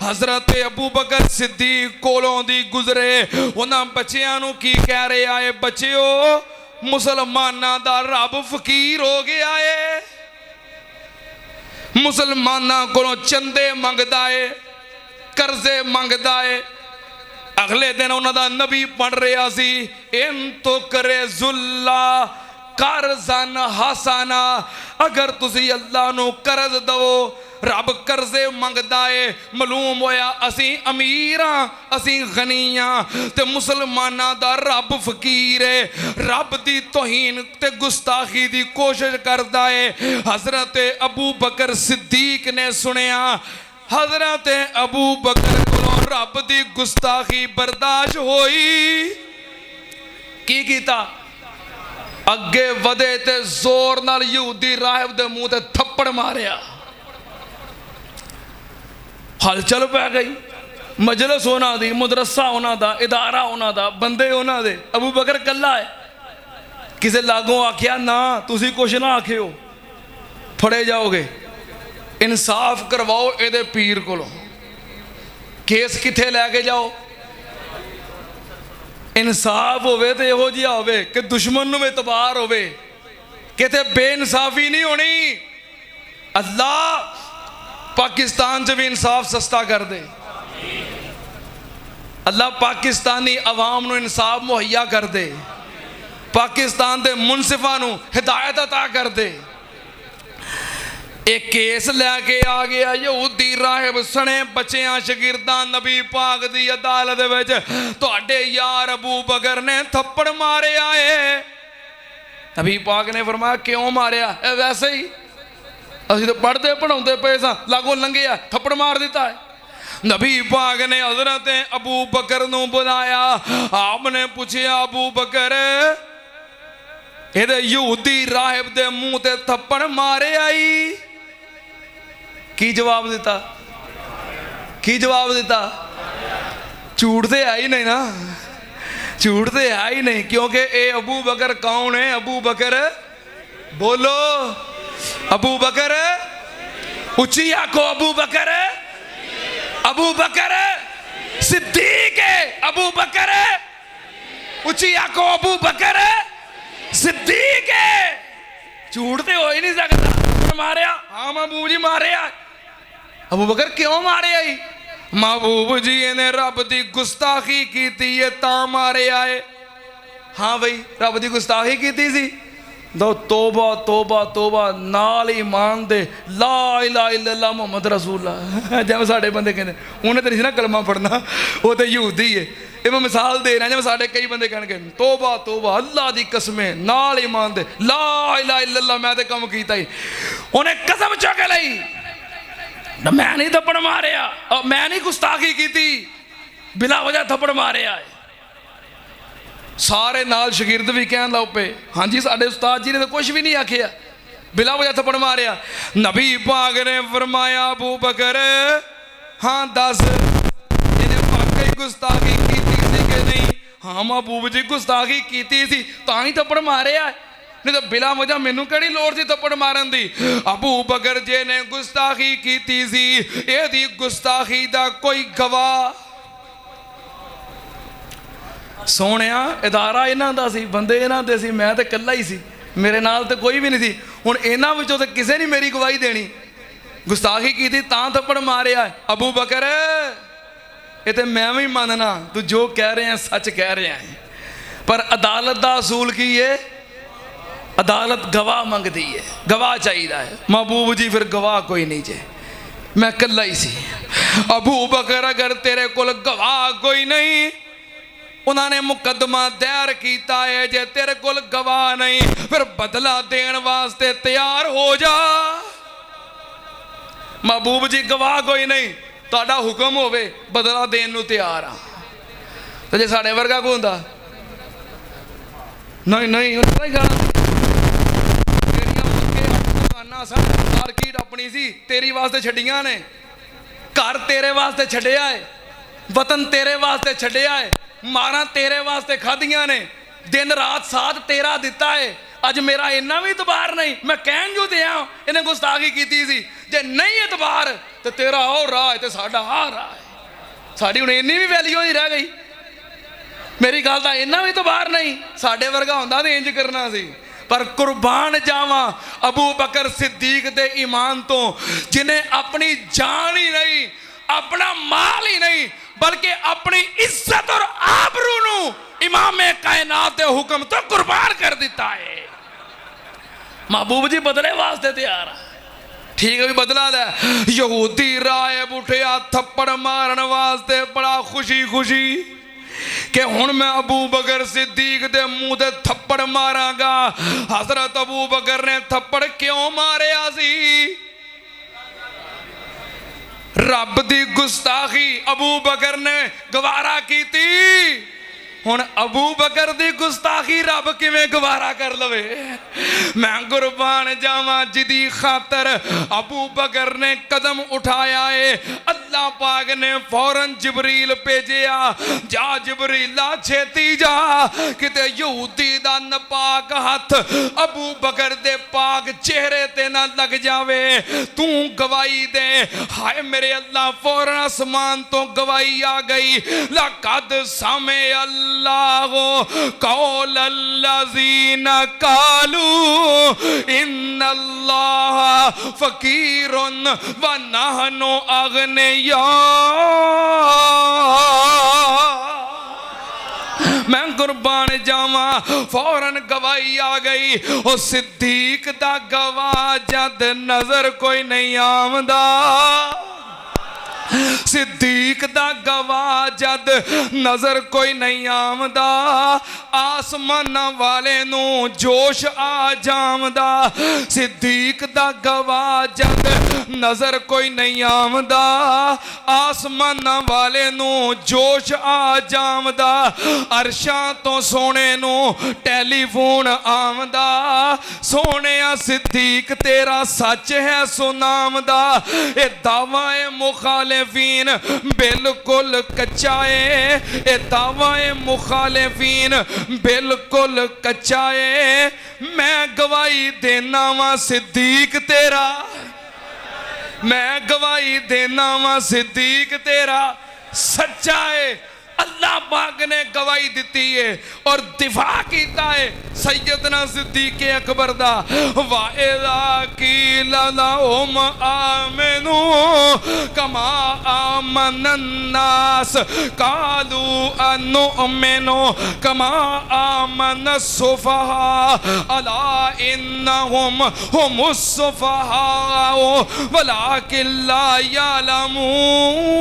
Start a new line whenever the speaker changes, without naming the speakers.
हजरत अबू बकर सिद्दीक कोलों दी गुजरे। उन्हां बच्चियां नूं की कह रहा है, बच्चिओ मुसलमानां दा रब फकीर हो गया है, मुसलमानां कोलों चंदे मंगदा है, कर्जे मंगदा है। अगले दिन उन्हां दा नबी पढ़ रहा सी, इन तो करे जुल्ला करजन हसना, अगर तुसी अल्लाह नू कर्ज दवो, रब कर्जे मंगदा है। मालूम होया असी अमीर हाँ, असी गनी हाँ, ते मुसलमानां दा रब फकीर है, रब दी तौहीन ते गुस्ताखी दी कोशिश करदा है। हजरत अबू बकर सिद्दीक ने सुनिया, हजरत अबू बकर कोलों रब दी गुस्ताखी बर्दाश्त होई। की कीता? अगे वधे ते जोर नाल यहूदी राहिब दे मुंह ते थप्पड़ मारिया। हलचल पै गई। मजलिस उन्हां दी, मदरसा उन्हां दा, इदारा उन्हां दा, बंदे उन्हां दे। अबू बकर कल्ला है। किसे लागों आख्या ना तुसी कुछ ना आखियो, फड़े जाओगे, इंसाफ करवाओ एदे पीर कोलों। केस किथे लैके जाओ? इंसाफ होवे तो इहो जिहा होवे कि दुश्मन नूं एतबार होवे, किते बेइंसाफी नहीं होनी। अल्लाह पाकिस्तान च भी इंसाफ सस्ता कर दे, अल्लाह पाकिस्तानी अवाम नूं इंसाफ मुहैया कर दे, पाकिस्तान दे मुनसिफां नूं हिदायत अता कर दे। एक केस लैके आ गया यहूदी राहिब सने बच्चियां शगिरदां नबी पाक दी अदालत विच, तुहाडे यार अबू बकर ने थप्पड़ मारे आए। नबी पाक ने फरमाया क्यों मारिया? वैसे ही असीं तो पढ़ते पढ़ाउंदे पे सां, लागों लंघिया थप्पड़ मार दिता है। नबी पाक ने हजरत अबू बकर नूं बुलाया। आपने पूछया अबू बकर इहदे यहूदी राहिब दे मुंह ते थप्पड़ मारे आई? की जवाब दिता? की जवाब दिता? झूठ तो है ही नहीं ना, झूठ तो है ही नहीं, क्योंकि ए अबू बकर कौन है? अबू बकर, बोलो अबू बकर, उच्ची आखो अबू बकर, अबू बकर सिद्दीक है। अबू बकर उच्ची आखो अबू बकर सिद्दीक है। झूठ तो हो ही नहीं सकता। मारिया? हाँ महबूब जी मारिया। अबू बकर क्यों मारे आई? महबूब जी ने रब की गुस्ताखी की है ता मारे आए। हाँ भाई रब की गुस्ताखी की सी, दो तोबा तोबा तोबा, नाल ईमान दे ला इलाहा इल्लल्लाह मुहम्मद रसूलुल्लाह। जिवें साडे बंदे कहते उन्हें तो नहीं ना कलमा पढ़ना, वो तो यहूदी है। ये मैं मिसाल दे रहा, जिवें साडे कई बंदे कहणगे तोबा तोबा अल्लाह दी कसमें नाल ईमान दे ला इलाहा इल्लल्लाह, मैं तो कम कीता ही। उन्हें कसम चुक लई, मैं नहीं थप्पड़ मारिया, मैं नहीं गुस्ताखी की, बिला वजह थप्पड़ मारे आए। सारे नाल शगिर्द भी कहन लग पे, हाँ जी साडे उस्ताद जी ने तो कुछ भी नहीं आखिया, बिला वजह थप्पड़ मारिया। नबी पाक ने फरमाया अबू बकर हाँ दस इन्हें वाकई गुस्ताखी की थी कि नहीं? हाँ महबूब जी गुस्ताखी की थी तां ही थप्पड़ मारे आए, नहीं तो बिला वजह मैनू कड़ी लोड़ सी थप्पड़ मारन दी। अबू बकर जी ने गुस्ताखी की सी, एदी गुस्ताखी दा कोई गवाह? सोहणिया इदारा इन्हां दा सी, बंदे इन्हां दे सी, मैं तो कल्ला ही सी, मेरे नाल तो कोई भी नहीं थी। हुण इन्हां विचों तो किसी ने मेरी गवाही देनी। गुस्ताखी की थी तां थप्पड़ मारिया। अबू बकर ये तो मैं भी मानना तू जो कह रहे हैं सच कह रहे हैं, पर अदालत दा असूल की है? अदालत गवाह मंगती है, गवाह चाहिए है। महबूब जी फिर गवाह कोई नहीं जे, मैं कल्ला ही सी। अबू बकर अगर तेरे कोल गवाह कोई नहीं, उन्होंने मुकदमा दायर किया है, जे तेरे कोल गवाह नहीं फिर बदला देने वास्ते तैयार हो जा। महबूब जी गवाह कोई नहीं, तुहाडा हुक्म होवे बदला देन नूं तैयार हाँ। तो जे साडे वर्गा को हुंदा नहीं नहीं उन्होंने जाना मार्केट अपनी सी, तेरी वास्ते छड़ियां ने, घर तेरे वास्ते छड़िया है, वतन तेरे वास्ते छड़िया है, मारा तेरे वास्ते खादियां ने, दिन रात साथ तेरा दिता है, अज मेरा इन्ना भी इतबार नहीं, मैं कहन जो दिया इन्हें गुस्ताखी की सी, जे नहीं इतबार तो तेरा और राह है तो साडा आ राह है, साड़ी हुण इन्नी भी वैल्यू नहीं रह गई। मेरी गल का इन्ना भी इतबार नहीं, साडे वर्गा हुंदा ते इंज करना सी। पर कुर्बान जावा अबू बकर सिद्दीक दे ईमान तो, जिन्हें अपनी जान ही नहीं, अपना माल ही नहीं, बल्कि अपनी इज्जत और आबरू नू इमामे कायनात दे हुक्म तो कुर्बान कर दिता है। महबूब जी बदले वास्ते तैयार, ठीक है भी बदला दे। यहूदी रायब उठिया थप्पड़ मारन वास्ते बड़ा खुशी खुशी कि हुण मैं अबू बकर सिद्दीक दे मुंह ते थप्पड़ मारांगा। हजरत अबू बकर ने थप्पड़ क्यों मारिया सी? रब दी गुस्ताखी अबू बकर ने गवारा की थी। हुण अबू बकर दी गुस्ताखी रब किवें गवारा कर लवे? मैं कुर्बान जावां जिदी खातर अबू बकर ने कदम उठाया है, अल्लाह पाक ने फौरन जिबरील भेजिया, जा जिबरीला छेती जा, किते यहूदी दा नपाक हथ अबू बकर दे पाक चेहरे ते ना लग जावे, तू गवाही दे। हाय मेरे अल्लाह, फौरन आसमान तो गवाही आ गई, लक़द समे अल्लाह कौल अल्लज़ीना कालू इन्नल्लाह फ़कीरुन व नहनु अग़निया। मैं कुर्बान जावा, फौरन गवाही आ गई। ओ सिद्दीक दा गवाह जद नजर कोई नहीं आमदा, सिद्दीक दा गवाह जद नजर कोई नहीं आमदा, आसमाना वाले नू जोश आ जामदा। सिद्दीक दा गवाह जद नजर कोई नहीं आमदा, आसमाना वाले नू जोश आ जामदा। अरशां तो सोने नू टेलीफोन आमदा, सोने सिद्दीक तेरा सच है सुनामदा। ए दावा ए मुखालिफीन बिल्कुल कच्चा है, ए दावा ए मुखालिफीन बिल्कुल कच्चा है। मैं गवाही देना वा सिद्दीक तेरा, मैं गवाही देना वा सिद्दीक तेरा सच्चा है। अल्लाह पाक ने गवाही दी है और दिफा किया है सैयदना सिद्दीक अकबर दा। वाइदा कील लहुम आमिनू कमा आमनन नास कालू अनुमिनु कमा आमन सुफहा अला इन्नहुम हुमुस सुफहा वलाकिन ला यअलमून।